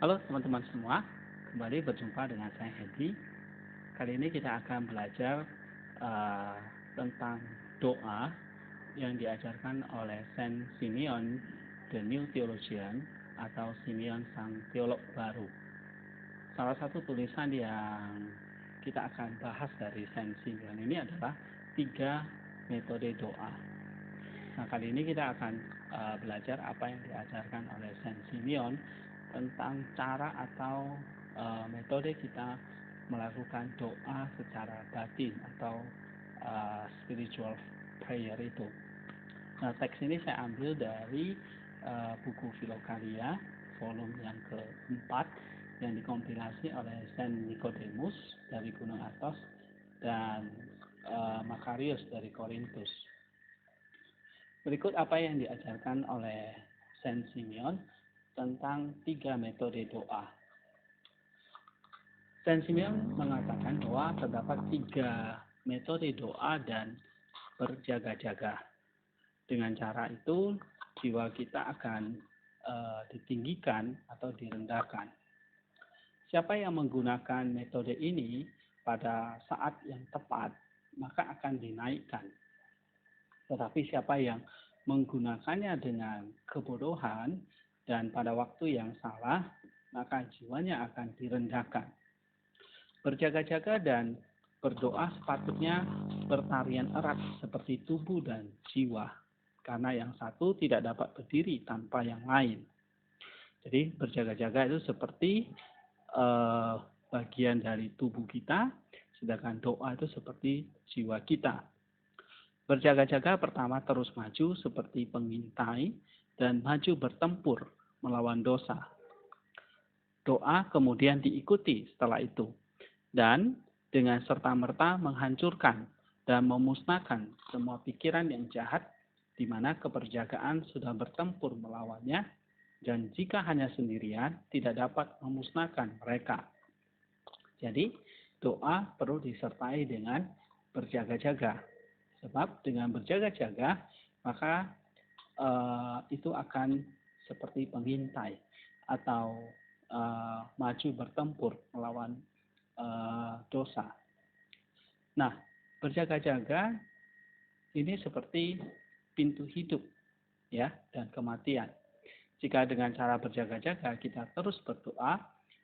Halo teman-teman semua, kembali berjumpa dengan saya Hedi. Kali ini kita akan belajar uh, tentang doa yang diajarkan oleh Saint Simeon the New Theologian atau Simeon Sang Teolog Baru. Salah satu tulisan yang kita akan bahas dari Saint Simeon ini adalah 3 metode doa. Nah, kali ini kita akan belajar apa yang diajarkan oleh Saint Simeon tentang cara atau metode kita melakukan doa secara batin atau spiritual prayer itu. Nah, teks ini saya ambil dari buku Philokalia volume yang keempat yang dikompilasi oleh Saint Nicodemus dari Gunung Athos dan Makarius dari Korintus. Berikut apa yang diajarkan oleh Saint Simeon tentang 3 metode doa. Saint Simeon mengatakan bahwa terdapat 3 metode doa dan berjaga-jaga. Dengan cara itu, jiwa kita akan ditinggikan atau direndahkan. Siapa yang menggunakan metode ini pada saat yang tepat, maka akan dinaikkan. Tetapi siapa yang menggunakannya dengan kebodohan dan pada waktu yang salah, maka jiwanya akan direndahkan. Berjaga-jaga dan berdoa sepatutnya bertarian erat seperti tubuh dan jiwa, karena yang satu tidak dapat berdiri tanpa yang lain. Jadi berjaga-jaga itu seperti bagian dari tubuh kita, sedangkan doa itu seperti jiwa kita. Berjaga-jaga pertama terus maju seperti pengintai dan maju bertempur melawan dosa. Doa kemudian diikuti setelah itu dan dengan serta-merta menghancurkan dan memusnahkan semua pikiran yang jahat di mana keperjagaan sudah bertempur melawannya dan jika hanya sendirian tidak dapat memusnahkan mereka. Jadi doa perlu disertai dengan berjaga-jaga. Sebab dengan berjaga-jaga, maka itu akan seperti pengintai atau maju bertempur melawan dosa. Nah, berjaga-jaga ini seperti pintu hidup ya dan kematian. Jika dengan cara berjaga-jaga kita terus berdoa,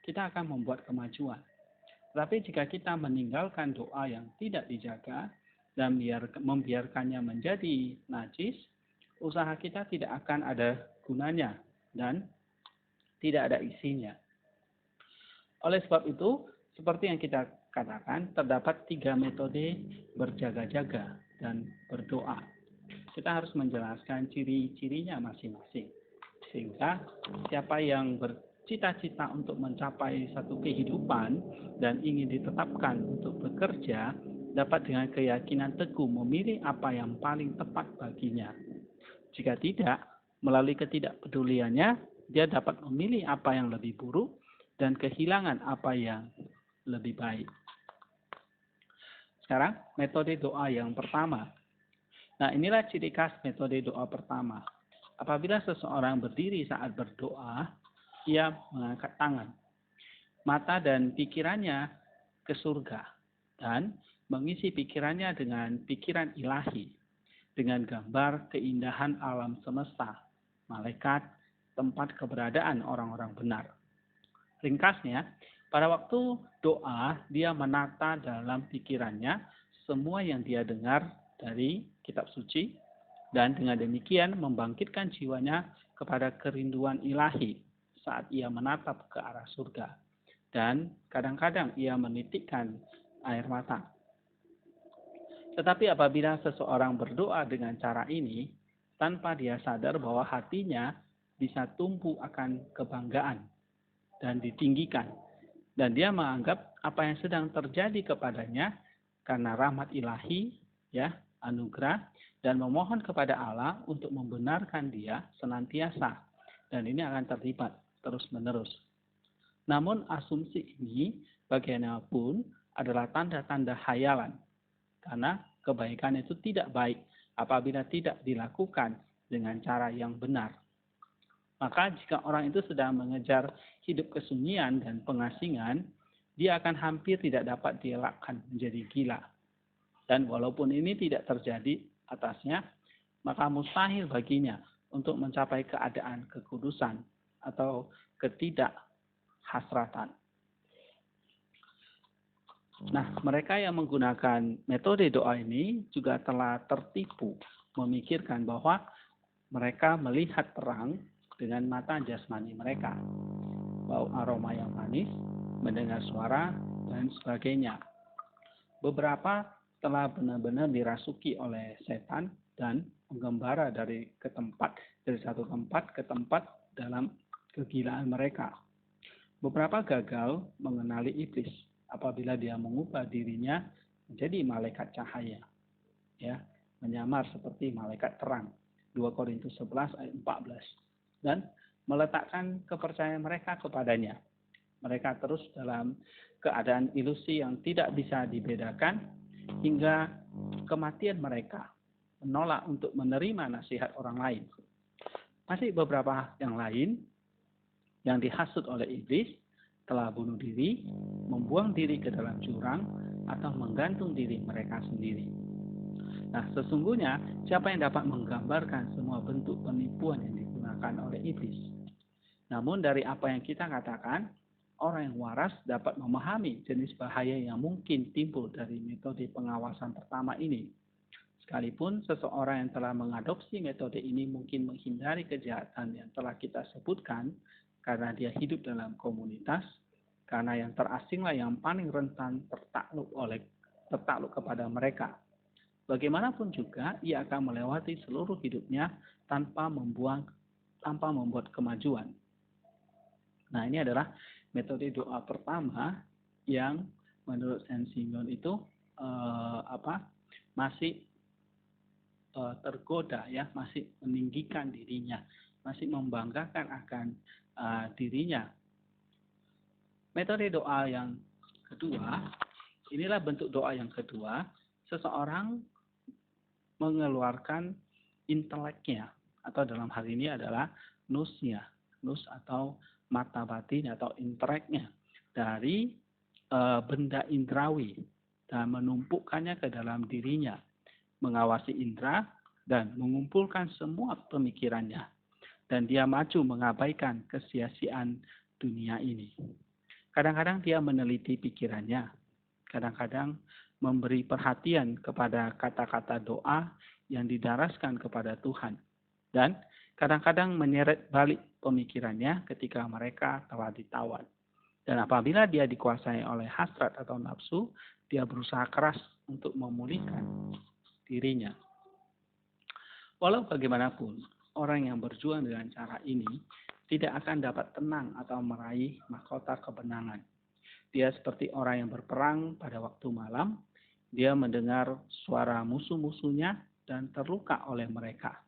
kita akan membuat kemajuan. Tapi jika kita meninggalkan doa yang tidak dijaga, dan membiarkannya menjadi najis, usaha kita tidak akan ada gunanya dan tidak ada isinya. Oleh sebab itu, seperti yang kita katakan, terdapat 3 metode berjaga-jaga dan berdoa. Kita harus menjelaskan ciri-cirinya masing-masing. Sehingga siapa yang bercita-cita untuk mencapai satu kehidupan dan ingin ditetapkan untuk bekerja, dapat dengan keyakinan teguh memilih apa yang paling tepat baginya. Jika tidak, melalui ketidakpeduliannya, dia dapat memilih apa yang lebih buruk dan kehilangan apa yang lebih baik. Sekarang, metode doa yang pertama. Nah, inilah ciri khas metode doa pertama. Apabila seseorang berdiri saat berdoa, ia mengangkat tangan, mata dan pikirannya ke surga, dan mengisi pikirannya dengan pikiran ilahi, dengan gambar keindahan alam semesta, malaikat, tempat keberadaan orang-orang benar. Ringkasnya, pada waktu doa, dia menata dalam pikirannya semua yang dia dengar dari kitab suci, dan dengan demikian membangkitkan jiwanya kepada kerinduan ilahi saat ia menatap ke arah surga. Dan kadang-kadang ia menitikkan air mata. Tetapi apabila seseorang berdoa dengan cara ini, tanpa dia sadar bahwa hatinya bisa tumbuh akan kebanggaan dan ditinggikan. Dan dia menganggap apa yang sedang terjadi kepadanya karena rahmat ilahi, ya, anugerah, dan memohon kepada Allah untuk membenarkan dia senantiasa. Dan ini akan terlibat terus-menerus. Namun asumsi ini bagaimanapun adalah tanda-tanda hayalan. Karena kebaikan itu tidak baik apabila tidak dilakukan dengan cara yang benar. Maka jika orang itu sedang mengejar hidup kesunyian dan pengasingan, dia akan hampir tidak dapat dielakkan menjadi gila. Dan walaupun ini tidak terjadi atasnya, maka mustahil baginya untuk mencapai keadaan kekudusan atau ketidakhasratan. Nah, mereka yang menggunakan metode doa ini juga telah tertipu memikirkan bahwa mereka melihat terang dengan mata jasmani mereka, bau aroma yang manis, mendengar suara, dan sebagainya. Beberapa telah benar-benar dirasuki oleh setan dan menggembara dari satu tempat ke tempat dalam kegilaan mereka. Beberapa gagal mengenali iblis apabila dia mengubah dirinya menjadi malaikat cahaya, ya, menyamar seperti malaikat terang. 2 Korintus 11 ayat 14. Dan meletakkan kepercayaan mereka kepadanya. Mereka terus dalam keadaan ilusi yang tidak bisa dibedakan hingga kematian mereka, menolak untuk menerima nasihat orang lain. Masih beberapa yang lain yang dihasut oleh iblis telah bunuh diri, membuang diri ke dalam jurang, atau menggantung diri mereka sendiri. Nah, sesungguhnya siapa yang dapat menggambarkan semua bentuk penipuan yang digunakan oleh iblis? Namun dari apa yang kita katakan, orang yang waras dapat memahami jenis bahaya yang mungkin timbul dari metode pengawasan pertama ini. Sekalipun seseorang yang telah mengadopsi metode ini mungkin menghindari kejahatan yang telah kita sebutkan, karena dia hidup dalam komunitas, karena yang terasinglah yang paling rentan tertakluk kepada mereka. Bagaimanapun juga, ia akan melewati seluruh hidupnya tanpa membuat kemajuan. Nah, ini adalah metode doa pertama yang menurut Saint Simeon itu masih tergoda, ya, masih meninggikan dirinya, masih membanggakan akan dirinya. Metode doa yang kedua, inilah bentuk doa yang kedua, seseorang mengeluarkan inteleknya, atau dalam hal ini adalah nusnya, nus atau mata batin atau inteleknya dari benda indrawi dan menumpukannya ke dalam dirinya, mengawasi indera dan mengumpulkan semua pemikirannya, dan dia maju mengabaikan kesia-siaan dunia ini. Kadang-kadang dia meneliti pikirannya, kadang-kadang memberi perhatian kepada kata-kata doa yang didaraskan kepada Tuhan, dan kadang-kadang menyeret balik pemikirannya ketika mereka telah ditawan. Dan apabila dia dikuasai oleh hasrat atau nafsu, dia berusaha keras untuk memulihkan dirinya. Walau bagaimanapun, orang yang berjuang dengan cara ini tidak akan dapat tenang atau meraih mahkota kebenangan. Dia seperti orang yang berperang pada waktu malam. Dia mendengar suara musuh-musuhnya dan terluka oleh mereka.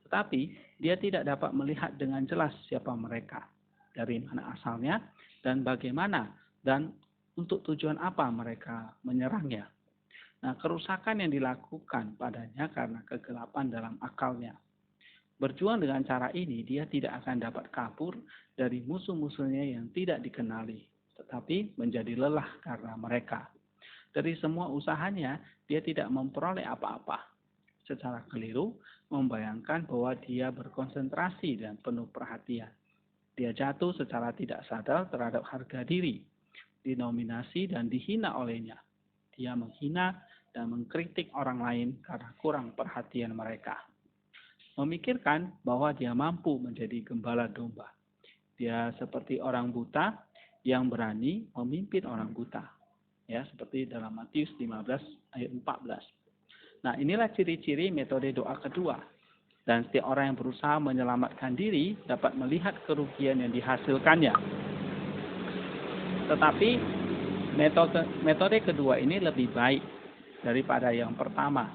Tetapi dia tidak dapat melihat dengan jelas siapa mereka, dari mana asalnya, dan bagaimana, dan untuk tujuan apa mereka menyerangnya. Nah, kerusakan yang dilakukan padanya karena kegelapan dalam akalnya. Berjuang dengan cara ini, dia tidak akan dapat kabur dari musuh-musuhnya yang tidak dikenali, tetapi menjadi lelah karena mereka. Dari semua usahanya, dia tidak memperoleh apa-apa. Secara keliru, membayangkan bahwa dia berkonsentrasi dan penuh perhatian. Dia jatuh secara tidak sadar terhadap harga diri, dinominasi dan dihina olehnya. Dia menghina dan mengkritik orang lain karena kurang perhatian mereka. Memikirkan bahwa dia mampu menjadi gembala domba. Dia seperti orang buta yang berani memimpin orang buta. Ya, seperti dalam Matius 15 ayat 14. Nah, inilah ciri-ciri metode doa kedua. Dan setiap orang yang berusaha menyelamatkan diri dapat melihat kerugian yang dihasilkannya. Tetapi metode kedua ini lebih baik daripada yang pertama.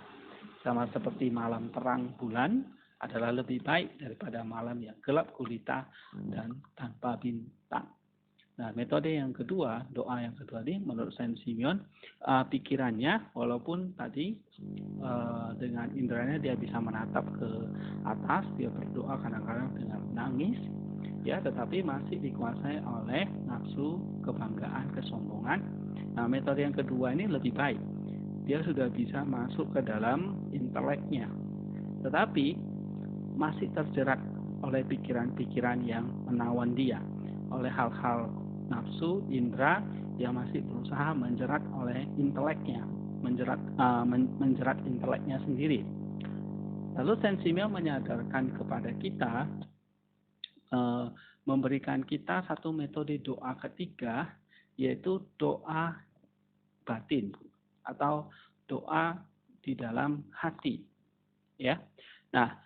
Sama seperti malam terang bulan adalah lebih baik daripada malam yang gelap gulita dan tanpa bintang. Nah, metode yang kedua, doa yang kedua ini menurut Saint Simeon, pikirannya walaupun tadi dengan inderanya dia bisa menatap ke atas, dia berdoa kadang-kadang dengan menangis, ya, tetapi masih dikuasai oleh nafsu, kebanggaan, kesombongan. Nah, metode yang kedua ini lebih baik. Dia sudah bisa masuk ke dalam inteleknya, tetapi masih terjerat oleh pikiran-pikiran yang menawan dia, oleh hal-hal nafsu, indera yang masih berusaha menjerat oleh inteleknya, menjerat inteleknya sendiri. Lalu Saint Simeon menyadarkan kepada kita, memberikan kita satu metode doa ketiga, yaitu doa batin atau doa di dalam hati. Ya, nah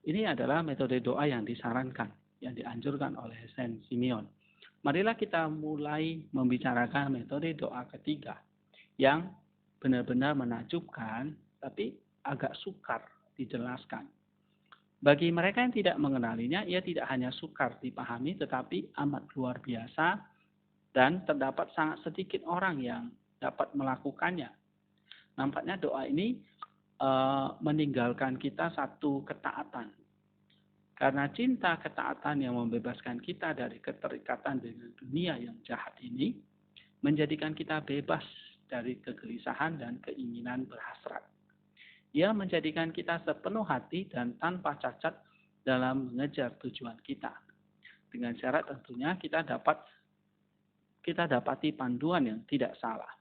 ini adalah metode doa yang disarankan, yang dianjurkan oleh Saint Simeon. Marilah kita mulai membicarakan metode doa ketiga yang benar-benar menakjubkan, tapi agak sukar dijelaskan. Bagi mereka yang tidak mengenalinya, ia tidak hanya sukar dipahami, tetapi amat luar biasa dan terdapat sangat sedikit orang yang dapat melakukannya. Nampaknya doa ini meninggalkan kita satu ketaatan. Karena cinta ketaatan yang membebaskan kita dari keterikatan dengan dunia yang jahat ini, menjadikan kita bebas dari kegelisahan dan keinginan berhasrat. Ia menjadikan kita sepenuh hati dan tanpa cacat dalam mengejar tujuan kita. Dengan syarat tentunya kita dapati panduan yang tidak salah.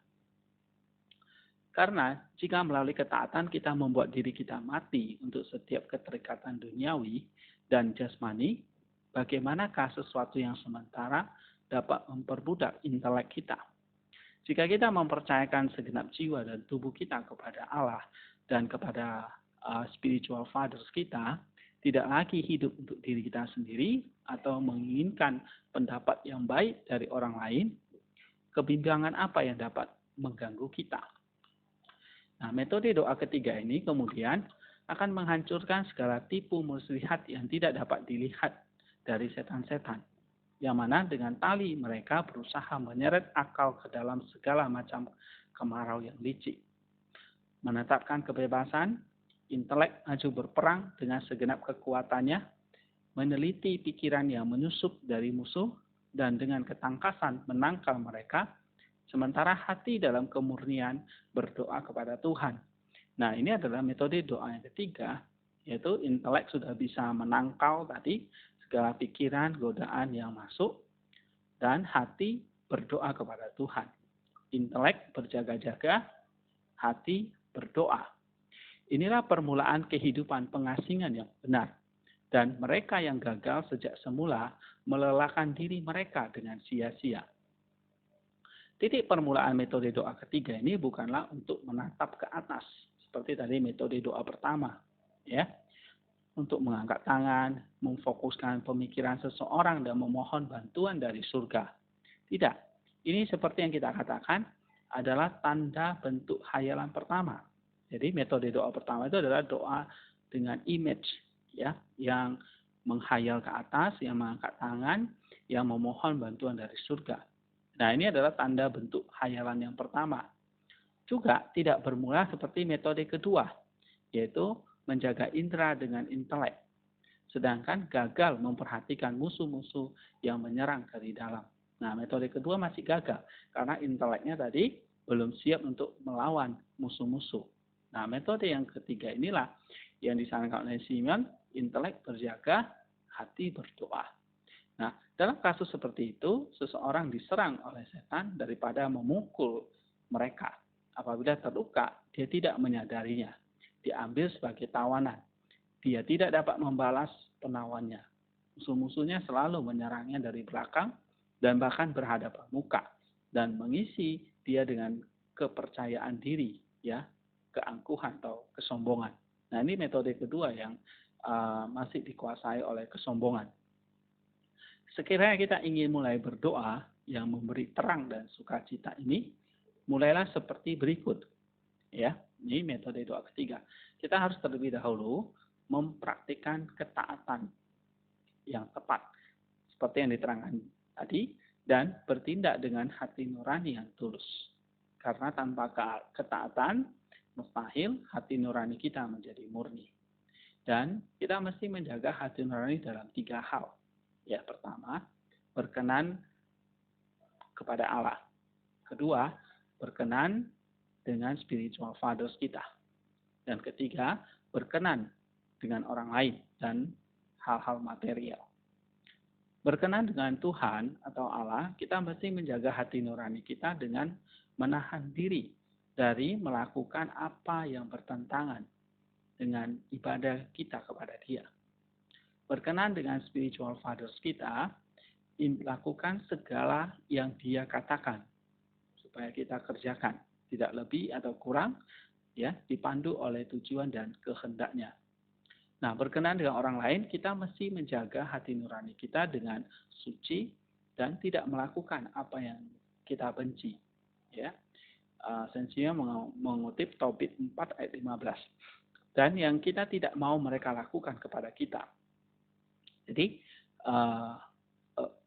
Karena jika melalui ketaatan kita membuat diri kita mati untuk setiap keterikatan duniawi dan jasmani, bagaimanakah sesuatu yang sementara dapat memperbudak intelek kita? Jika kita mempercayakan segenap jiwa dan tubuh kita kepada Allah dan kepada spiritual fathers kita, tidak lagi hidup untuk diri kita sendiri atau menginginkan pendapat yang baik dari orang lain, kebimbangan apa yang dapat mengganggu kita? Nah, metode doa ketiga ini kemudian akan menghancurkan segala tipu muslihat yang tidak dapat dilihat dari setan-setan, yang mana dengan tali mereka berusaha menyeret akal ke dalam segala macam kemarau yang licik. Menetapkan kebebasan, intelek maju berperang dengan segenap kekuatannya, meneliti pikiran yang menyusup dari musuh, dan dengan ketangkasan menangkal mereka, sementara hati dalam kemurnian berdoa kepada Tuhan. Nah, ini adalah metode doa yang ketiga, yaitu intelek sudah bisa menangkal tadi segala pikiran, godaan yang masuk, dan hati berdoa kepada Tuhan. Intelek berjaga-jaga, hati berdoa. Inilah permulaan kehidupan pengasingan yang benar. Dan mereka yang gagal sejak semula melelahkan diri mereka dengan sia-sia. Titik permulaan metode doa ketiga ini bukanlah untuk menatap ke atas, seperti tadi metode doa pertama, ya, untuk mengangkat tangan, memfokuskan pemikiran seseorang dan memohon bantuan dari surga. Tidak, ini seperti yang kita katakan adalah tanda bentuk hayalan pertama. Jadi metode doa pertama itu adalah doa dengan image, ya, yang menghayal ke atas, yang mengangkat tangan, yang memohon bantuan dari surga. Nah, ini adalah tanda bentuk hayalan yang pertama. Juga tidak bermula seperti metode kedua, yaitu menjaga indera dengan intelek. Sedangkan gagal memperhatikan musuh-musuh yang menyerang dari dalam. Nah, metode kedua masih gagal, karena inteleknya tadi belum siap untuk melawan musuh-musuh. Nah, metode yang ketiga inilah yang disarankan oleh Simeon, intelek berjaga, hati berdoa. Nah, dalam kasus seperti itu, seseorang diserang oleh setan daripada memukul mereka. Apabila terluka, dia tidak menyadarinya. Diambil sebagai tawanan. Dia tidak dapat membalas penawannya. Musuh-musuhnya selalu menyerangnya dari belakang dan bahkan berhadapan muka. Dan mengisi dia dengan kepercayaan diri, ya, keangkuhan atau kesombongan. Nah, ini metode kedua yang masih dikuasai oleh kesombongan. Sekiranya kita ingin mulai berdoa yang memberi terang dan sukacita ini, mulailah seperti berikut. Ya, ini metode doa ketiga. Kita harus terlebih dahulu mempraktikkan ketaatan yang tepat. Seperti yang diterangkan tadi, dan bertindak dengan hati nurani yang tulus. Karena tanpa ketaatan, mustahil hati nurani kita menjadi murni. Dan kita mesti menjaga hati nurani dalam 3 hal. Ya, pertama, berkenan kepada Allah. Kedua, berkenan dengan spiritual fathers kita. Dan ketiga, berkenan dengan orang lain dan hal-hal material. Berkenan dengan Tuhan atau Allah, kita mesti menjaga hati nurani kita dengan menahan diri dari melakukan apa yang bertentangan dengan ibadah kita kepada Dia. Berkenan dengan spiritual fathers kita, lakukan segala yang Dia katakan supaya kita kerjakan, tidak lebih atau kurang, ya, dipandu oleh tujuan dan kehendaknya. Nah, berkenan dengan orang lain, kita mesti menjaga hati nurani kita dengan suci dan tidak melakukan apa yang kita benci. Ya, Sensia mengutip Tobit 4 ayat 15. Dan yang kita tidak mau mereka lakukan kepada kita. Jadi,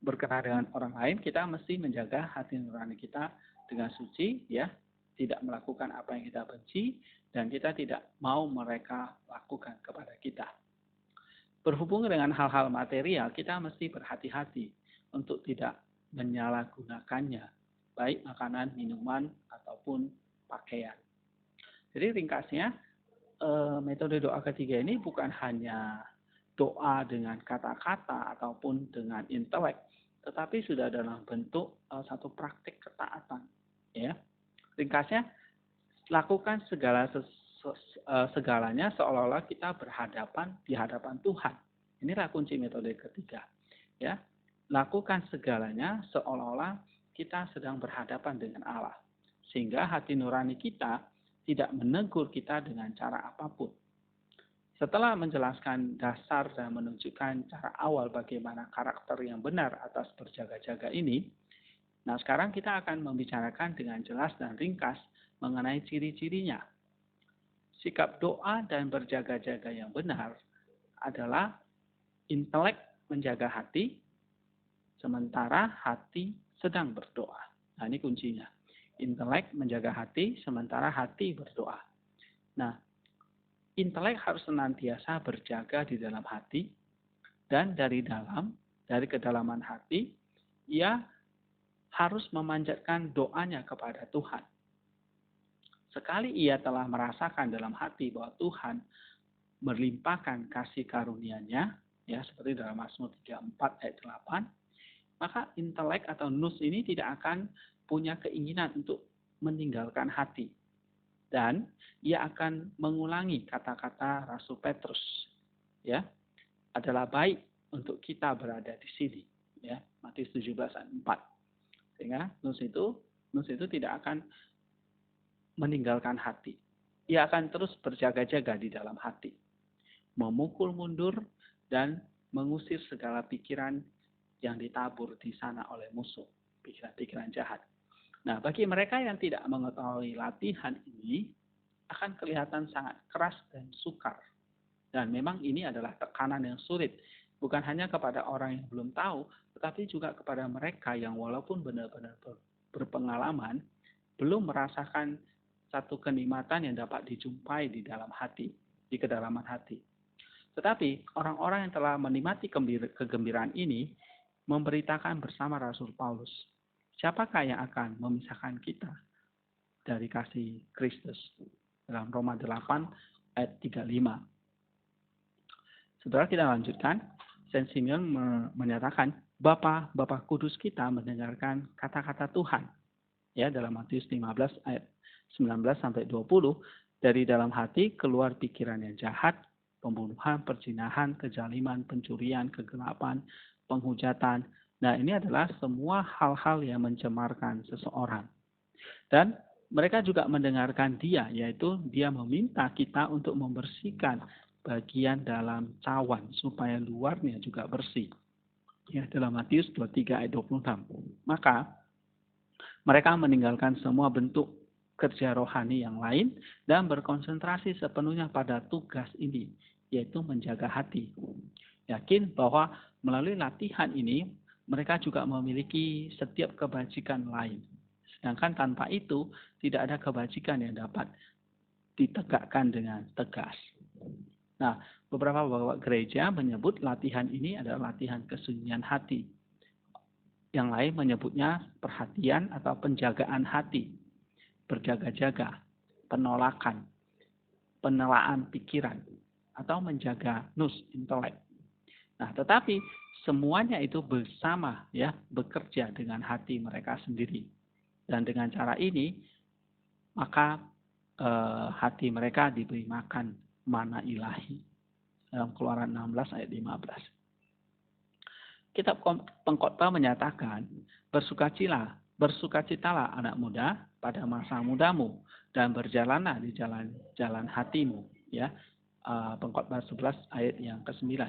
berkenan dengan orang lain, kita mesti menjaga hati nurani kita dengan suci, ya, tidak melakukan apa yang kita benci, dan kita tidak mau mereka lakukan kepada kita. Berhubung dengan hal-hal material, kita mesti berhati-hati untuk tidak menyalahgunakannya, baik makanan, minuman, ataupun pakaian. Jadi ringkasnya, metode doa ketiga ini bukan hanya doa dengan kata-kata ataupun dengan intelek, tetapi sudah dalam bentuk satu praktik ketaatan. Ya, ringkasnya, lakukan segalanya seolah-olah kita di hadapan Tuhan. Inilah kunci metode ketiga. Ya, lakukan segalanya seolah-olah kita sedang berhadapan dengan Allah, sehingga hati nurani kita tidak menegur kita dengan cara apapun. Setelah menjelaskan dasar dan menunjukkan cara awal bagaimana karakter yang benar atas berjaga-jaga ini, nah sekarang kita akan membicarakan dengan jelas dan ringkas mengenai ciri-cirinya. Sikap doa dan berjaga-jaga yang benar adalah intelek menjaga hati, sementara hati sedang berdoa. Nah, ini kuncinya. Intelek menjaga hati, sementara hati berdoa. Nah, intelek harus senantiasa berjaga di dalam hati, dan dari kedalaman hati, ia harus memanjatkan doanya kepada Tuhan. Sekali ia telah merasakan dalam hati bahwa Tuhan melimpahkan kasih karunia-Nya, ya seperti dalam Mazmur 34 ayat 8, maka intelek atau nus ini tidak akan punya keinginan untuk meninggalkan hati. Dan ia akan mengulangi kata-kata Rasul Petrus, ya, adalah baik untuk kita berada di sini, ya, Matius 17 ayat 4. Sehingga nus itu tidak akan meninggalkan hati. Ia akan terus berjaga-jaga di dalam hati, memukul mundur dan mengusir segala pikiran yang ditabur di sana oleh musuh, pikiran-pikiran jahat. Nah, bagi mereka yang tidak mengetahui latihan ini, akan kelihatan sangat keras dan sukar. Dan memang ini adalah tekanan yang sulit, bukan hanya kepada orang yang belum tahu, tetapi juga kepada mereka yang walaupun benar-benar berpengalaman, belum merasakan satu kenikmatan yang dapat dijumpai di dalam hati, di kedalaman hati. Tetapi orang-orang yang telah menikmati kegembiraan ini memberitakan bersama Rasul Paulus, siapakah yang akan memisahkan kita dari kasih Kristus? Dalam Roma 8 ayat 35. Saudara, kita lanjutkan. Saint Simeon menyatakan, Bapa kudus kita mendengarkan kata-kata Tuhan. Ya, dalam Matius 15 ayat 19-20, dari dalam hati keluar pikiran yang jahat, pembunuhan, perzinahan, kezaliman, pencurian, kegelapan, penghujatan. Nah, ini adalah semua hal-hal yang mencemarkan seseorang. Dan mereka juga mendengarkan dia, yaitu dia meminta kita untuk membersihkan bagian dalam cawan supaya luarnya juga bersih. Ya, dalam Matius 23 ayat 26. Maka mereka meninggalkan semua bentuk kerja rohani yang lain dan berkonsentrasi sepenuhnya pada tugas ini, yaitu menjaga hati. Yakin bahwa melalui latihan ini mereka juga memiliki setiap kebajikan lain. Sedangkan tanpa itu, tidak ada kebajikan yang dapat ditegakkan dengan tegas. Nah, beberapa bapak gereja menyebut latihan ini adalah latihan kesunyian hati. Yang lain menyebutnya perhatian atau penjagaan hati, berjaga-jaga, penolakan, penelaan pikiran, atau menjaga nus, intelek. Nah, tetapi semuanya itu bersama ya, bekerja dengan hati mereka sendiri. Dan dengan cara ini, maka hati mereka diberi makan mana ilahi. Dalam Keluaran 16 ayat 15. Kitab Pengkhotbah menyatakan, bersukacitalah anak muda pada masa mudamu dan berjalanlah di jalan hatimu. Ya, Pengkhotbah 11 ayat yang ke-9.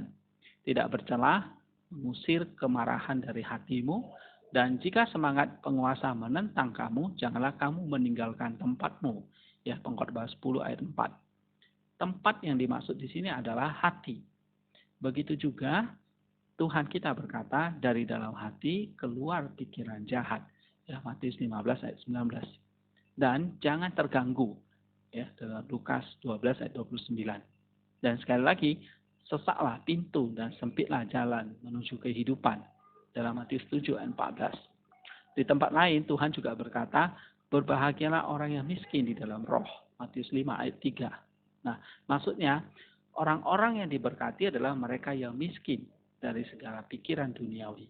Tidak bercelah, mengusir kemarahan dari hatimu, dan jika semangat penguasa menentang kamu, janganlah kamu meninggalkan tempatmu. Ya, Pengkhotbah 10 ayat 4. Tempat yang dimaksud di sini adalah hati. Begitu juga Tuhan kita berkata, dari dalam hati keluar pikiran jahat. Ya, Matius 15 ayat 19. Dan jangan terganggu. Ya, dalam Lukas 12 ayat 29. Dan sekali lagi, sesaklah pintu dan sempitlah jalan menuju kehidupan. Dalam Matius 7 ayat 14. Di tempat lain Tuhan juga berkata, berbahagialah orang yang miskin di dalam roh. Matius 5 ayat 3. Nah, maksudnya orang-orang yang diberkati adalah mereka yang miskin dari segala pikiran duniawi.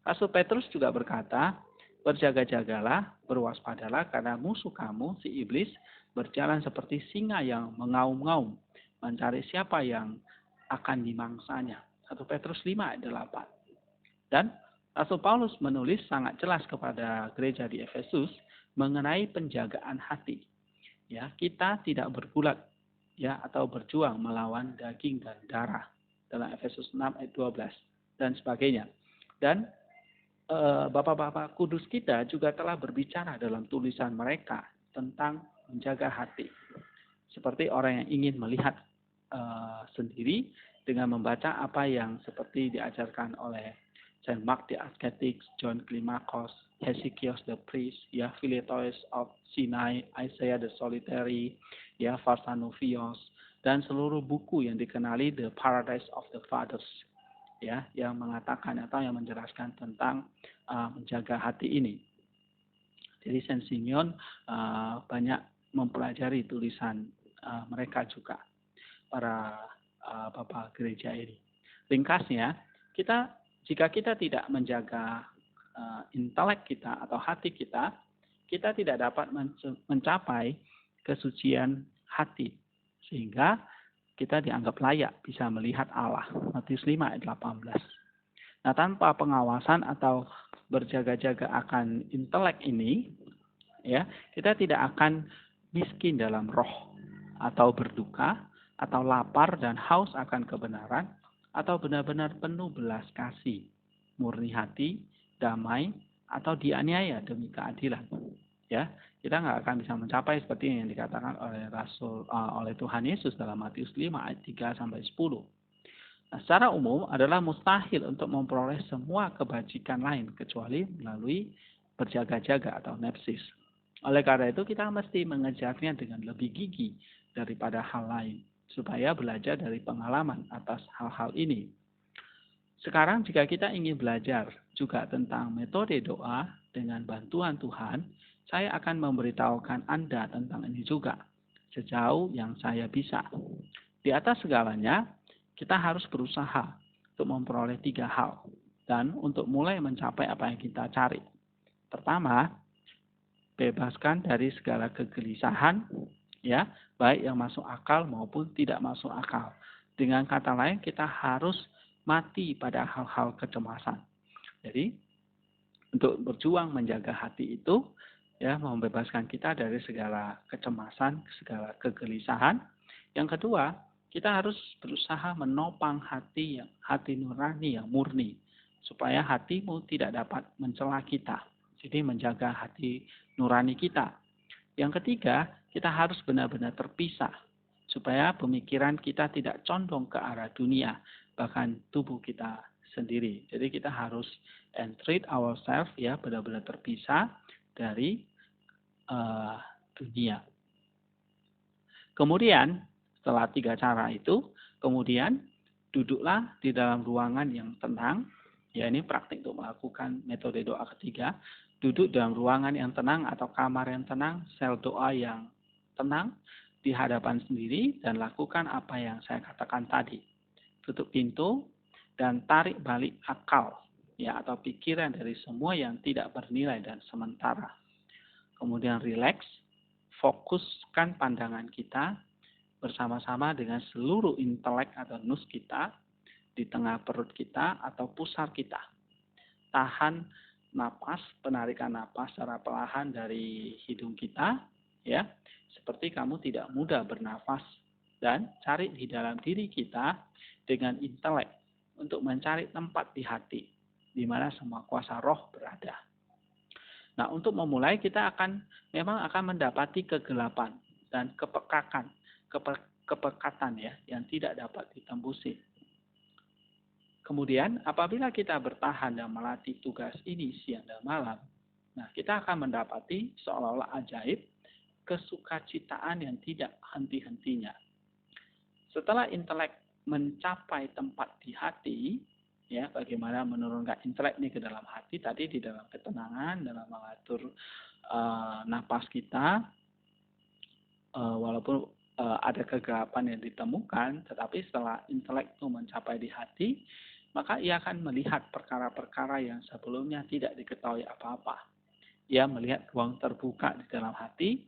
Rasul Petrus juga berkata, berjaga-jagalah, berwaspadalah karena musuh kamu, si iblis, berjalan seperti singa yang mengaum-ngaum, mencari siapa yang akan dimangsanya. 1 Petrus 5 ayat 8. Dan Rasul Paulus menulis sangat jelas kepada gereja di Efesus mengenai penjagaan hati. Ya, kita tidak bergulat ya atau berjuang melawan daging dan darah dalam Efesus 6 ayat 12 dan sebagainya. Dan bapak-bapak kudus kita juga telah berbicara dalam tulisan mereka tentang menjaga hati. Seperti orang yang ingin melihat sendiri dengan membaca apa yang seperti diajarkan oleh Saint Mark the Ascetic, John Climacus, Hesychius the Priest, ya, Philetus of Sinai, Isaiah the Solitary, ya, Varsanuvios, dan seluruh buku yang dikenali The Paradise of the Fathers, ya, yang mengatakan atau yang menjelaskan tentang menjaga hati ini. Jadi Saint Simeon banyak mempelajari tulisan mereka juga, para bapak gereja ini. Ringkasnya, jika kita tidak menjaga intelek kita atau hati kita, kita tidak dapat mencapai kesucian hati. Sehingga kita dianggap layak bisa melihat Allah. Matius 5 ayat 18. Nah, tanpa pengawasan atau berjaga-jaga akan intelek ini, ya, kita tidak akan miskin dalam roh, atau berduka, atau lapar dan haus akan kebenaran, atau benar-benar penuh belas kasih, murni hati, damai, atau dianiaya demi keadilan. Ya, kita nggak akan bisa mencapai seperti yang dikatakan oleh Tuhan Yesus dalam Matius 5 ayat 3 sampai 10. Nah, secara umum adalah mustahil untuk memperoleh semua kebajikan lain kecuali melalui berjaga-jaga atau nepsis. Oleh karena itu kita mesti mengejarnya dengan lebih gigih daripada hal lain, supaya belajar dari pengalaman atas hal-hal ini. Sekarang jika kita ingin belajar juga tentang metode doa dengan bantuan Tuhan, saya akan memberitahukan Anda tentang ini juga, sejauh yang saya bisa. Di atas segalanya, kita harus berusaha untuk memperoleh 3 hal, dan untuk mulai mencapai apa yang kita cari. Pertama, bebaskan dari segala kegelisahan, ya, baik yang masuk akal maupun tidak masuk akal. Dengan kata lain, kita harus mati pada hal-hal kecemasan. Jadi, untuk berjuang menjaga hati itu, ya, membebaskan kita dari segala kecemasan, segala kegelisahan. Yang kedua, kita harus berusaha menopang hati nurani yang murni, supaya hatimu tidak dapat mencela kita. Jadi menjaga hati nurani kita. Yang ketiga, kita harus benar-benar terpisah, supaya pemikiran kita tidak condong ke arah dunia, bahkan tubuh kita sendiri. Jadi kita harus entreat ourselves ya, benar-benar terpisah dari dunia. Kemudian setelah 3 cara itu, kemudian duduklah di dalam ruangan yang tenang. Ya, ini praktik untuk melakukan metode doa ketiga. Duduk dalam ruangan yang tenang atau kamar yang tenang, sel doa yang tenang di hadapan sendiri, dan lakukan apa yang saya katakan tadi. Tutup pintu dan tarik balik akal ya, atau pikiran dari semua yang tidak bernilai dan sementara. Kemudian rileks, fokuskan pandangan kita bersama-sama dengan seluruh intelek atau nus kita di tengah perut kita atau pusar kita. Tahan napas, penarikan napas secara perlahan dari hidung kita, ya, seperti kamu tidak mudah bernafas, dan cari di dalam diri kita dengan intelek untuk mencari tempat di hati, di mana semua kuasa roh berada. Nah, untuk memulai kita memang akan mendapati kegelapan dan kepekatan ya, yang tidak dapat ditembusi. Kemudian apabila kita bertahan dan melatih tugas ini siang dan malam, nah kita akan mendapati seolah-olah ajaib kesukacitaan yang tidak henti-hentinya. Setelah intelek mencapai tempat di hati, ya, bagaimana menurunkan intelek ini ke dalam hati tadi, di dalam ketenangan, dalam mengatur napas kita, walaupun ada kegelapan yang ditemukan, tetapi setelah intelek itu mencapai di hati, maka ia akan melihat perkara-perkara yang sebelumnya tidak diketahui apa-apa. Ia melihat ruang terbuka di dalam hati,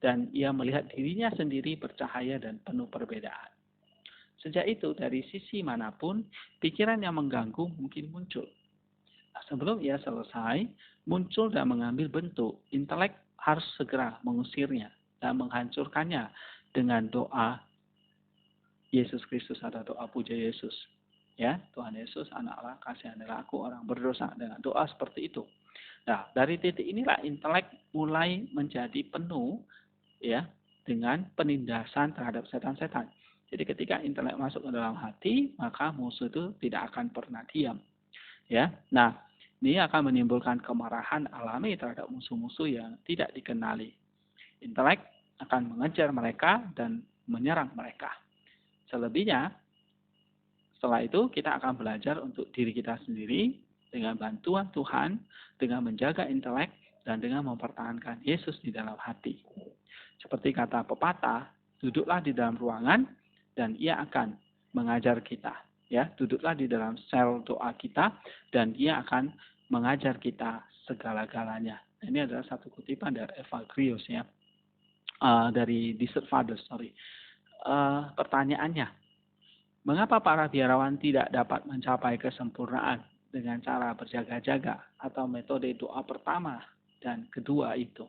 dan ia melihat dirinya sendiri bercahaya dan penuh perbedaan. Sejak itu, dari sisi manapun, pikiran yang mengganggu mungkin muncul. Nah, sebelum ia selesai, muncul dan mengambil bentuk, intelek harus segera mengusirnya dan menghancurkannya dengan doa Yesus Kristus atau doa puja Yesus. Ya, Tuhan Yesus, anak Allah, kasihanilah aku orang berdosa, dengan doa seperti itu. Nah, dari titik inilah intelek mulai menjadi penuh ya dengan penindasan terhadap setan-setan. Jadi ketika intelek masuk ke dalam hati, maka musuh itu tidak akan pernah diam. Ya. Nah, ini akan menimbulkan kemarahan alami terhadap musuh-musuh yang tidak dikenali. Intelek akan mengejar mereka dan menyerang mereka. Selebihnya, setelah itu kita akan belajar untuk diri kita sendiri dengan bantuan Tuhan, dengan menjaga intelek dan dengan mempertahankan Yesus di dalam hati. Seperti kata pepatah, duduklah di dalam ruangan dan ia akan mengajar kita. Ya, duduklah di dalam sel doa kita dan dia akan mengajar kita segala-galanya. Ini adalah satu kutipan dari Evagrius ya, dari Desert Fathers. Pertanyaannya, mengapa para biarawan tidak dapat mencapai kesempurnaan dengan cara berjaga-jaga atau metode doa pertama dan kedua itu?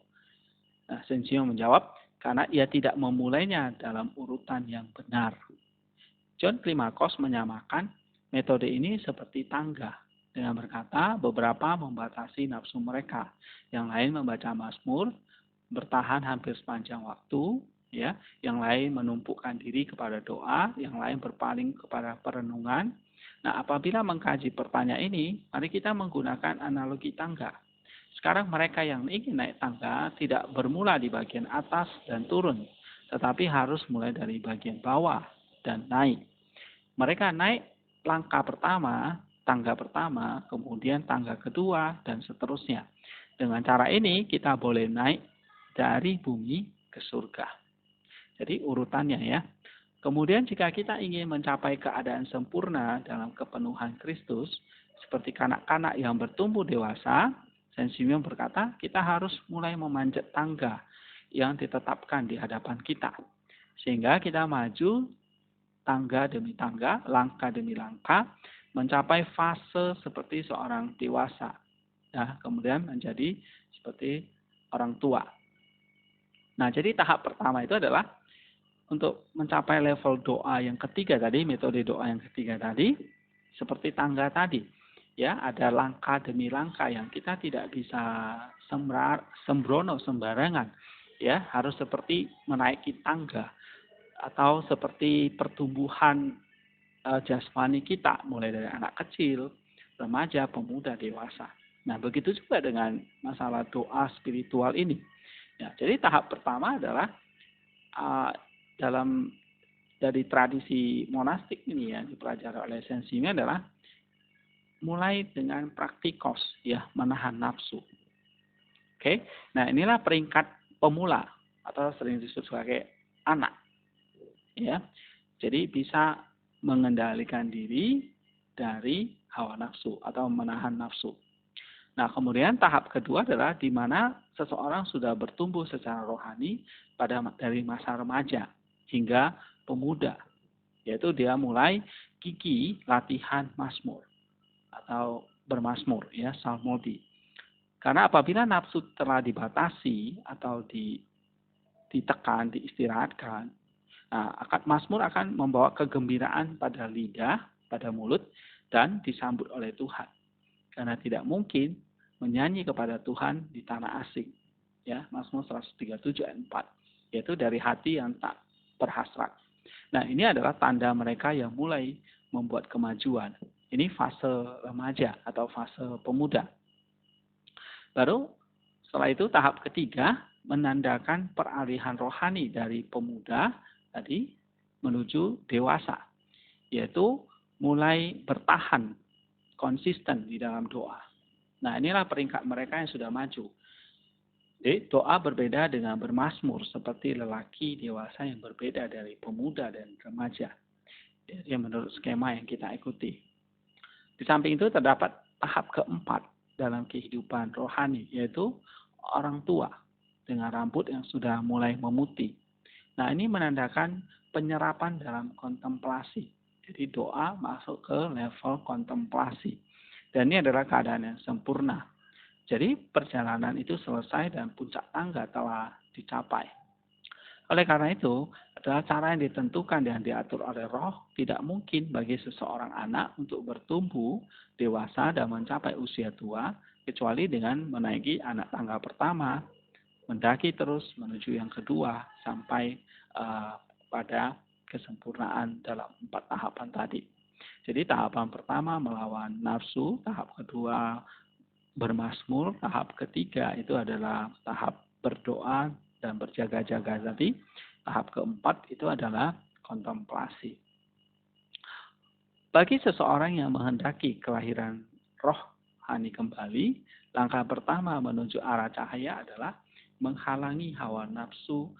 Nah, Sensio menjawab, karena ia tidak memulainya dalam urutan yang benar. John Climacus menyamakan metode ini seperti tangga dengan berkata beberapa membatasi nafsu mereka, yang lain membaca Mazmur, bertahan hampir sepanjang waktu, ya, yang lain menumpukan diri kepada doa, yang lain berpaling kepada perenungan. Nah, apabila mengkaji pertanyaan ini, mari kita menggunakan analogi tangga. Sekarang mereka yang ingin naik tangga tidak bermula di bagian atas dan turun, tetapi harus mulai dari bagian bawah dan naik. Mereka naik langkah pertama, tangga pertama, kemudian tangga kedua, dan seterusnya. Dengan cara ini kita boleh naik dari bumi ke surga. Jadi urutannya ya. Kemudian jika kita ingin mencapai keadaan sempurna dalam kepenuhan Kristus, seperti kanak-kanak yang bertumbuh dewasa, Saint Simeon berkata, kita harus mulai memanjat tangga yang ditetapkan di hadapan kita. Sehingga kita maju tangga demi tangga, langkah demi langkah, mencapai fase seperti seorang dewasa. Nah, kemudian menjadi seperti orang tua. Nah, jadi tahap pertama itu adalah untuk mencapai level doa yang ketiga tadi, metode doa yang ketiga tadi, seperti tangga tadi. Ya, ada langkah demi langkah yang kita tidak bisa sembrono sembarangan. Ya, harus seperti menaiki tangga atau seperti pertumbuhan jasmani kita, mulai dari anak kecil, remaja, pemuda, dewasa. Nah, begitu juga dengan masalah doa spiritual ini. Ya, jadi tahap pertama adalah dalam dari tradisi monastik ini ya dipelajari oleh Sensing adalah mulai dengan praktikos ya menahan nafsu. Oke, nah inilah peringkat pemula atau sering disebut sebagai anak ya. Jadi bisa mengendalikan diri dari hawa nafsu atau menahan nafsu. Nah, kemudian tahap kedua adalah di mana seseorang sudah bertumbuh secara rohani dari masa remaja hingga pemuda, yaitu dia mulai gigih latihan mazmur atau bermazmur ya, psalmodi. Karena apabila nafsu telah dibatasi atau ditekan, diistirahatkan, akad mazmur akan membawa kegembiraan pada lidah, pada mulut, dan disambut oleh Tuhan. Karena tidak mungkin menyanyi kepada Tuhan di tanah asing. Ya, Mazmur 137 ayat 4. Yaitu dari hati yang tak berhasrat. Nah, ini adalah tanda mereka yang mulai membuat kemajuan. Ini fase remaja atau fase pemuda. Baru setelah itu tahap ketiga menandakan peralihan rohani dari pemuda tadi menuju dewasa. Yaitu mulai bertahan konsisten di dalam doa. Nah, inilah peringkat mereka yang sudah maju. Jadi, doa berbeda dengan bermazmur seperti lelaki dewasa yang berbeda dari pemuda dan remaja. Jadi, menurut skema yang kita ikuti. Di samping itu terdapat tahap keempat dalam kehidupan rohani, yaitu orang tua dengan rambut yang sudah mulai memutih. Nah, ini menandakan penyerapan dalam kontemplasi. Jadi, doa masuk ke level kontemplasi. Dan ini adalah keadaan yang sempurna. Jadi perjalanan itu selesai dan puncak tangga telah dicapai. Oleh karena itu, adalah cara yang ditentukan dan diatur oleh Roh tidak mungkin bagi seseorang anak untuk bertumbuh dewasa dan mencapai usia tua kecuali dengan menaiki anak tangga pertama, mendaki terus menuju yang kedua sampai pada kesempurnaan dalam 4 tahapan tadi. Jadi tahapan pertama melawan nafsu, tahap kedua bermazmur, tahap ketiga itu adalah tahap berdoa dan berjaga-jaga tadi. Tahap keempat itu adalah kontemplasi. Bagi seseorang yang menghendaki kelahiran rohani kembali, langkah pertama menuju arah cahaya adalah menghalangi hawa nafsu,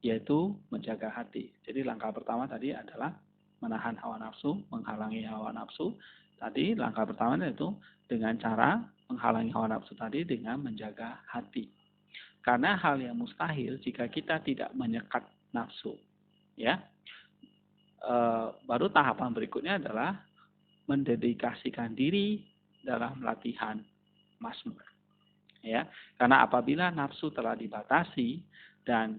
yaitu menjaga hati. Jadi langkah pertama tadi adalah menahan hawa nafsu, menghalangi hawa nafsu. Tadi langkah pertama itu dengan cara menghalangi hawa nafsu tadi dengan menjaga hati. Karena hal yang mustahil jika kita tidak menyekat nafsu. Ya, baru tahapan berikutnya adalah mendedikasikan diri dalam latihan mazmur. Ya, karena apabila nafsu telah dibatasi dan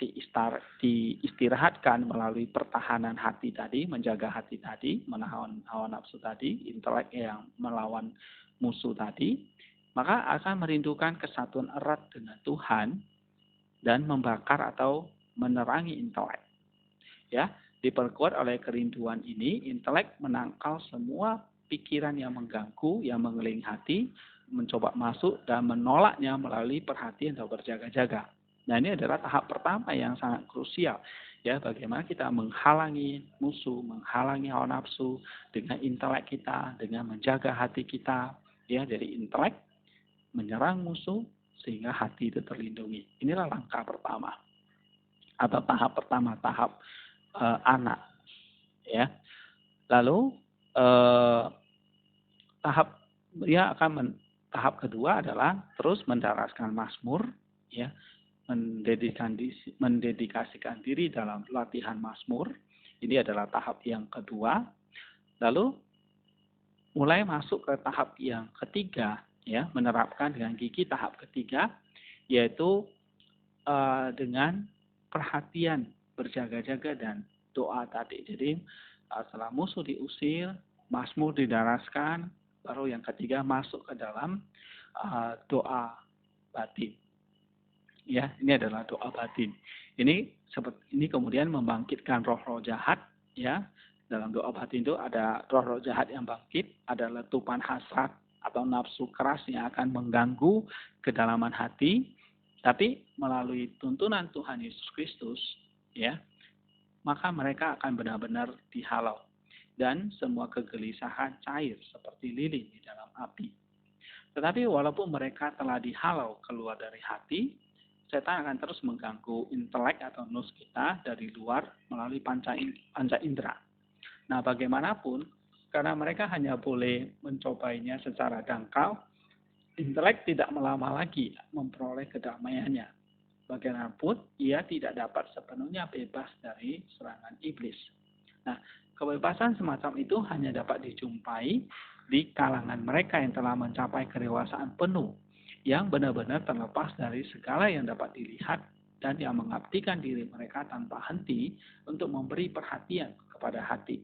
diistirahatkan melalui pertahanan hati tadi, menjaga hati tadi, menahan hawa nafsu tadi, intelek yang melawan musuh tadi, maka akan merindukan kesatuan erat dengan Tuhan dan membakar atau menerangi intelek. Ya, diperkuat oleh kerinduan ini, intelek menangkal semua pikiran yang mengganggu, yang mengelilingi hati, mencoba masuk dan menolaknya melalui perhatian atau berjaga-jaga. Nah, ini adalah tahap pertama yang sangat krusial. Ya, bagaimana kita menghalangi musuh, menghalangi hawa nafsu dengan intelek kita, dengan menjaga hati kita. Ya, jadi intelek menyerang musuh sehingga hati itu terlindungi. Inilah langkah pertama atau tahap pertama, tahap anak. Ya, lalu tahap kedua adalah terus mendaraskan mazmur, ya. Mendedikasikan diri dalam latihan mazmur. Ini adalah tahap yang kedua. Lalu mulai masuk ke tahap yang ketiga, ya, menerapkan dengan gigi tahap ketiga, yaitu dengan perhatian, berjaga-jaga dan doa tadi. Jadi setelah musuh diusir, mazmur didaraskan, baru yang ketiga masuk ke dalam doa batin. Ya, ini adalah doa batin. Ini kemudian membangkitkan roh-roh jahat, ya, Dalam doa batin itu ada roh-roh jahat yang bangkit, ada letupan hasrat atau nafsu keras yang akan mengganggu kedalaman hati, tapi melalui tuntunan Tuhan Yesus Kristus, ya, maka mereka akan benar-benar dihalau dan semua kegelisahan cair seperti lilin di dalam api. Tetapi walaupun mereka telah dihalau keluar dari hati, setan akan terus mengganggu intelek atau nus kita dari luar melalui panca indera. Nah, bagaimanapun, karena mereka hanya boleh mencobainya secara dangkal, intelek tidak lama lagi memperoleh kedamaiannya. Bagaimanapun, ia tidak dapat sepenuhnya bebas dari serangan iblis. Nah, kebebasan semacam itu hanya dapat dijumpai di kalangan mereka yang telah mencapai kedewasaan penuh, yang benar-benar terlepas dari segala yang dapat dilihat dan yang mengabdikan diri mereka tanpa henti untuk memberi perhatian kepada hati.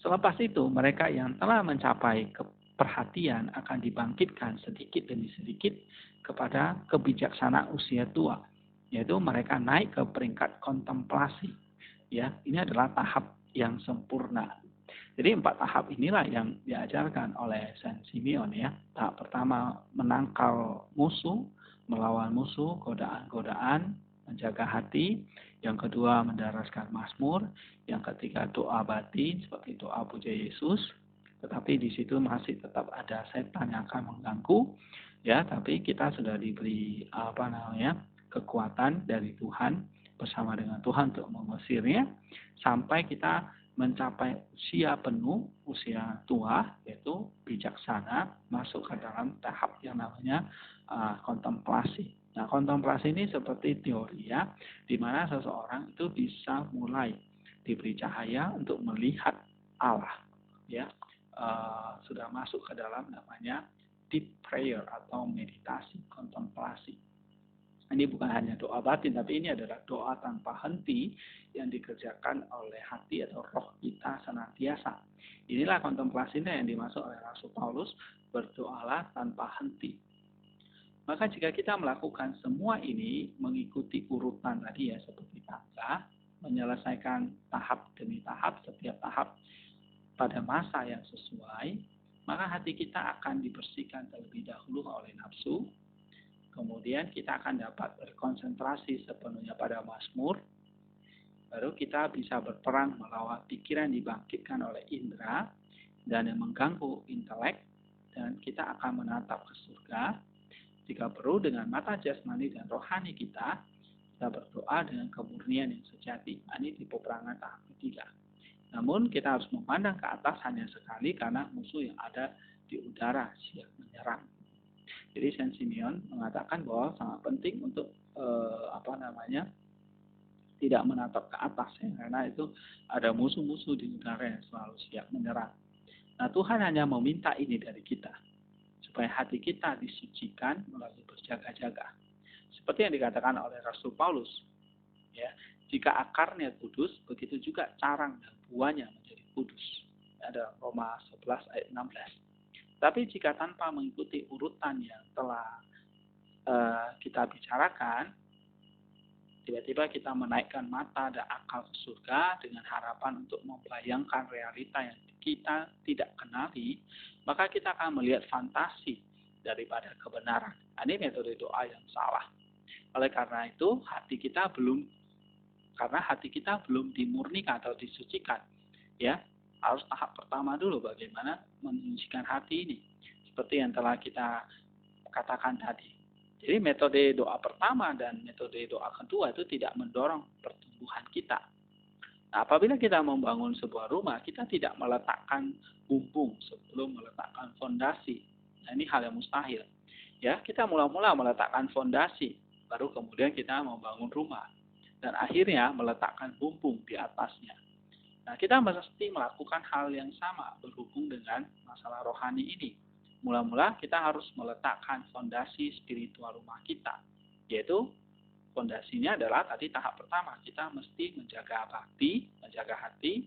Selepas itu, mereka yang telah mencapai perhatian akan dibangkitkan sedikit demi sedikit kepada kebijaksanaan usia tua, yaitu mereka naik ke peringkat kontemplasi. Ya, ini adalah tahap yang sempurna. Jadi 4 tahap inilah yang diajarkan oleh Saint Simeon, ya. Tahap pertama menangkal musuh, melawan musuh, godaan-godaan, menjaga hati. Yang kedua mendaraskan mazmur. Yang ketiga doa batin seperti doa puja Yesus. Tetapi di situ masih tetap ada setan yang akan mengganggu, ya. Tapi kita sudah diberi kekuatan dari Tuhan bersama dengan Tuhan untuk mengusirnya sampai kita mencapai usia penuh, usia tua, yaitu bijaksana, masuk ke dalam tahap yang namanya kontemplasi. Nah, kontemplasi ini seperti teori, ya, di mana seseorang itu bisa mulai diberi cahaya untuk melihat Allah, ya, sudah masuk ke dalam namanya deep prayer atau meditasi kontemplasi. Ini bukan hanya doa batin, tapi ini adalah doa tanpa henti yang dikerjakan oleh hati atau roh kita senantiasa. Inilah kontemplasinya yang dimaksud oleh Rasul Paulus, berdoalah tanpa henti. Maka jika kita melakukan semua ini mengikuti urutan tadi, ya, seperti tangga, menyelesaikan tahap demi tahap, setiap tahap pada masa yang sesuai, maka hati kita akan dibersihkan terlebih dahulu oleh nafsu. Kemudian kita akan dapat berkonsentrasi sepenuhnya pada mazmur. Baru kita bisa berperang melawan pikiran dibangkitkan oleh indera dan yang mengganggu intelek. Dan kita akan menatap ke surga. Jika perlu dengan mata jasmani dan rohani kita berdoa dengan kemurnian yang sejati. Ini di peperangan tahap ketiga. Namun kita harus memandang ke atas hanya sekali karena musuh yang ada di udara siap menyerang. Jadi Saint Simeon mengatakan bahwa sangat penting untuk tidak menatap ke atas, ya, karena itu ada musuh-musuh di udara yang selalu siap menyerang. Nah, Tuhan hanya meminta ini dari kita supaya hati kita disucikan melalui berjaga-jaga. Seperti yang dikatakan oleh Rasul Paulus, ya, jika akarnya kudus, begitu juga carang dan buahnya menjadi kudus. Ada Roma 11 ayat 16. Tapi jika tanpa mengikuti urutan yang telah kita bicarakan, tiba-tiba kita menaikkan mata dan akal ke surga dengan harapan untuk membayangkan realita yang kita tidak kenali, maka kita akan melihat fantasi daripada kebenaran. Ini metode doa yang salah. Oleh karena itu, hati kita belum dimurnikan atau disucikan, ya. Harus tahap pertama dulu bagaimana menyucikan hati ini. Seperti yang telah kita katakan tadi. Jadi metode doa pertama dan metode doa kedua itu tidak mendorong pertumbuhan kita. Nah, apabila kita membangun sebuah rumah, kita tidak meletakkan bumbung sebelum meletakkan fondasi. Nah, ini hal yang mustahil. Ya, kita mula-mula meletakkan fondasi, baru kemudian kita membangun rumah. Dan akhirnya meletakkan bumbung di atasnya. Nah, kita mesti melakukan hal yang sama berhubung dengan masalah rohani ini. Mula-mula kita harus meletakkan fondasi spiritual rumah kita, yaitu fondasinya adalah tadi tahap pertama, kita mesti menjaga bakti, menjaga hati,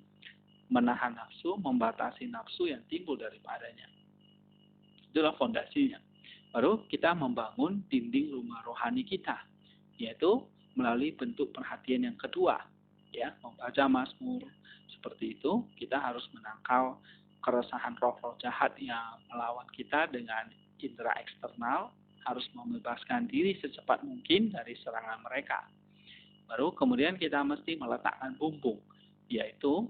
menahan nafsu, membatasi nafsu yang timbul daripadanya. Itulah fondasinya. Baru kita membangun dinding rumah rohani kita, yaitu melalui bentuk perhatian yang kedua, ya, membaca Mazmur. Seperti itu, kita harus menangkal keresahan roh-roh jahat yang melawan kita dengan indera eksternal, harus membebaskan diri secepat mungkin dari serangan mereka. Baru kemudian kita mesti meletakkan bumbung, yaitu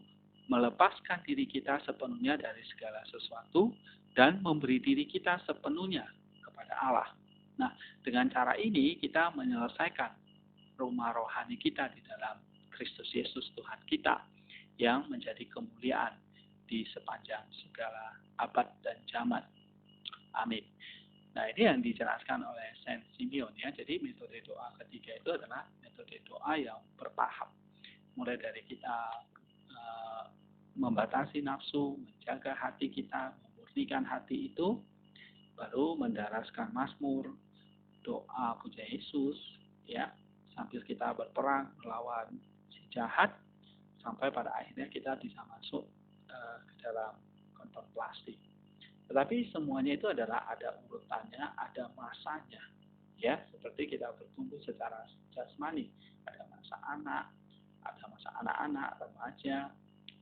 melepaskan diri kita sepenuhnya dari segala sesuatu dan memberi diri kita sepenuhnya kepada Allah. Nah, dengan cara ini kita menyelesaikan rumah rohani kita di dalam Kristus Yesus Tuhan kita yang menjadi kemuliaan di sepanjang segala abad dan zaman. Amin. Nah, ini yang dijelaskan oleh Saint Simeon ya. Jadi metode doa ketiga itu adalah metode doa yang bertahap. Mulai dari kita membatasi nafsu, menjaga hati kita, memurnikan hati itu, baru mendaraskan Mazmur, doa puja Yesus, ya, sambil kita berperang melawan si jahat, sampai pada akhirnya kita bisa masuk ke dalam kontemplasi. Tetapi semuanya itu adalah ada urutannya, ada masanya, ya, seperti kita bertumbuh secara jasmani, ada masa anak, ada masa anak-anak, remaja,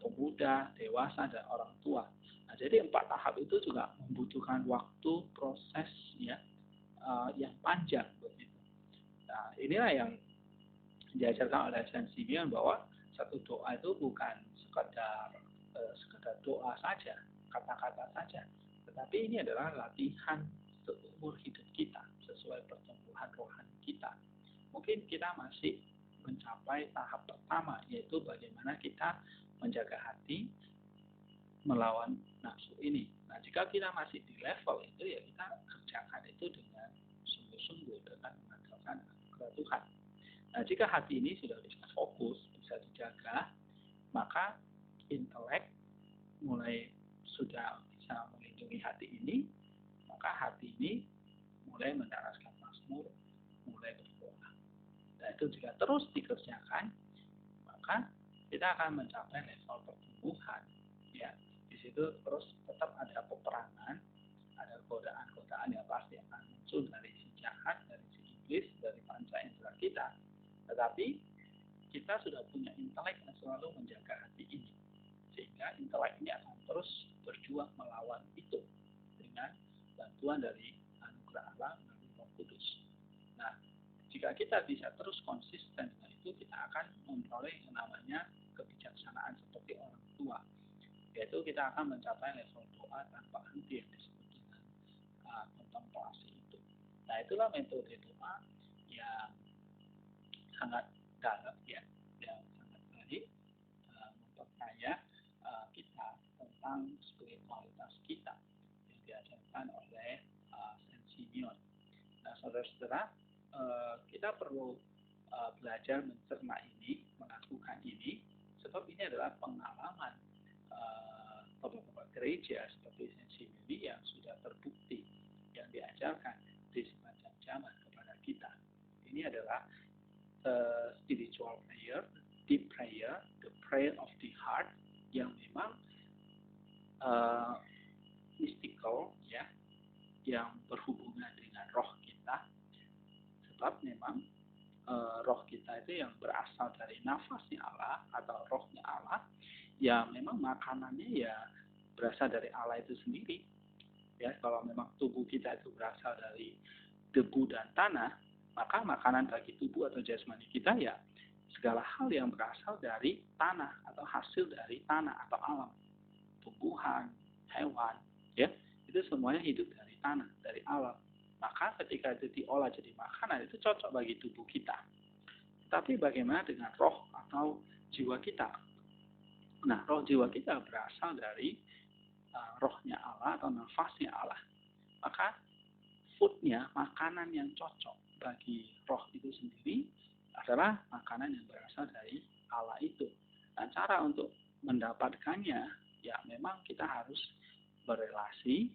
pemuda, dewasa, dan orang tua. Nah, jadi 4 tahap itu juga membutuhkan waktu, proses, ya, yang panjang begitu. Nah, inilah yang diajarkan oleh Saint Simeon bahwa satu doa itu bukan sekadar doa saja, kata-kata saja, tetapi ini adalah latihan seumur hidup kita sesuai pertumbuhan rohani kita. Mungkin kita masih mencapai tahap pertama, yaitu bagaimana kita menjaga hati melawan nafsu ini. Nah, jika kita masih di level itu, ya kita kerjakan itu dengan sungguh-sungguh dengan mengandalkan kepada Tuhan. Nah, jika hati ini sudah bisa fokus, bisa dijaga, maka intelek mulai sudah bisa melindungi hati ini, maka hati ini mulai mendaraskan Mazmur, mulai berdoa. Nah, itu jika terus dikerjakan, maka kita akan mencapai level pertumbuhan. Ya, di situ terus tetap ada peperangan, ada godaan-godaan yang pasti akan muncul dari si jahat, dari si iblis, dari panca indera kita. Tetapi kita sudah punya intelek yang selalu menjaga hati ini, sehingga intelek ini akan terus berjuang melawan itu dengan bantuan dari anugerah Allah melalui Roh Kudus. Nah, jika kita bisa terus konsisten dengan itu, kita akan memperoleh yang namanya kebijaksanaan seperti orang tua, yaitu kita akan mencapai level doa tanpa henti yang disebut dengan kontemplasi itu. Nah, itulah metode doa yang sangat dalam, ya, yang sangat baik, memperkaya kita tentang spiritualitas kita yang diajarkan oleh Saint Simeon. Nah, saudara-saudara, kita perlu belajar mencerna ini, melakukan ini, sebab ini adalah pengalaman bapak-bapak gereja seperti Saint Simeon yang sudah terbukti, yang diajarkan di sepanjang zaman kepada kita. Ini adalah spiritual prayer, deep prayer, the prayer of the heart, yang memang mystical, ya, yang berhubungan dengan roh kita, sebab memang roh kita itu yang berasal dari nafasnya Allah atau rohnya Allah, ya memang makanannya ya berasal dari Allah itu sendiri. Ya, kalau memang tubuh kita itu berasal dari debu dan tanah, maka makanan bagi tubuh atau jasmani kita ya segala hal yang berasal dari tanah atau hasil dari tanah atau alam. Tumbuhan, hewan, ya, itu semuanya hidup dari tanah, dari alam. Maka ketika itu diolah jadi makanan, itu cocok bagi tubuh kita. Tapi bagaimana dengan roh atau jiwa kita? Nah, roh jiwa kita berasal dari rohnya Allah atau nafasnya Allah. Maka foodnya, makanan yang cocok bagi roh itu sendiri adalah makanan yang berasal dari Allah itu. Nah, cara untuk mendapatkannya, ya memang kita harus berelasi,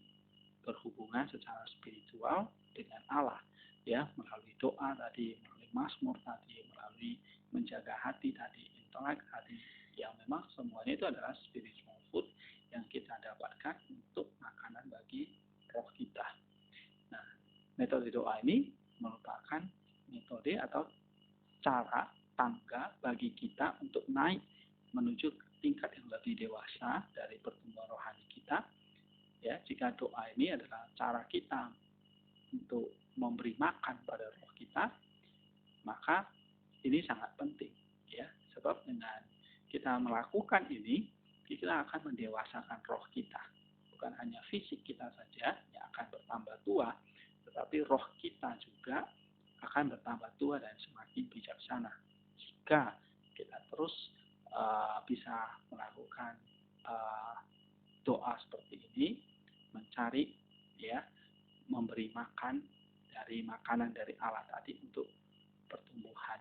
berhubungan secara spiritual dengan Allah, ya, melalui doa tadi, melalui Mazmur tadi, melalui menjaga hati tadi, intelek tadi, yang memang semuanya itu adalah spiritual food yang kita dapatkan untuk makanan bagi roh kita. Nah, metode doa ini merupakan metode atau cara tangga bagi kita untuk naik menuju tingkat yang lebih dewasa dari pertumbuhan rohani kita. Ya, jika doa ini adalah cara kita untuk memberi makan pada roh kita, maka ini sangat penting, ya. Sebab dengan kita melakukan ini, kita akan mendewasakan roh kita. Bukan hanya fisik kita saja yang akan bertambah tua, tetapi roh kita juga akan bertambah tua dan semakin bijaksana. Jika kita terus bisa melakukan doa seperti ini, mencari, ya, memberi makan dari makanan dari Allah tadi untuk pertumbuhan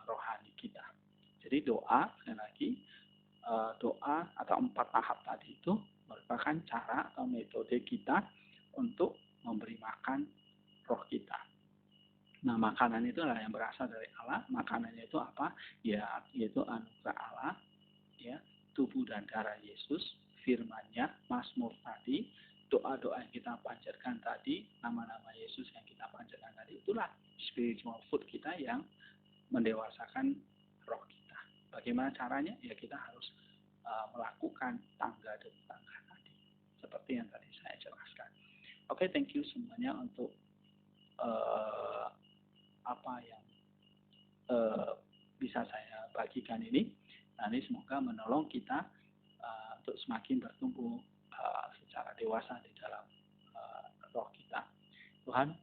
rohani kita. Jadi doa, sekali lagi, doa atau 4 tahap tadi itu merupakan cara atau metode kita untuk memberi makan roh kita. Nah, makanan itu adalah yang berasal dari Allah. Makanannya itu apa? Ya, yaitu anugerah Allah, ya, tubuh dan darah Yesus, firman-Nya, Mazmur tadi, doa-doa yang kita panjatkan tadi, nama-nama Yesus yang kita panjatkan tadi, itulah spiritual food kita yang mendewasakan roh kita. Bagaimana caranya? Ya, kita harus melakukan tangga demi tangga tadi, seperti yang tadi saya jelaskan. Oke, thank you semuanya untuk apa yang bisa saya bagikan ini. Nanti semoga menolong kita untuk semakin bertumbuh secara dewasa di dalam roh kita. Tuhan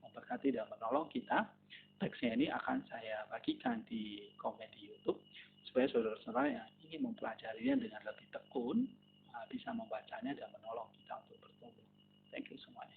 memberkati dan menolong kita. Teksnya ini akan saya bagikan di komen di YouTube supaya saudara-saudara yang ingin mempelajarinya dengan lebih tekun bisa membacanya dan menolong kita untuk bertumbuh. Thank you semuanya.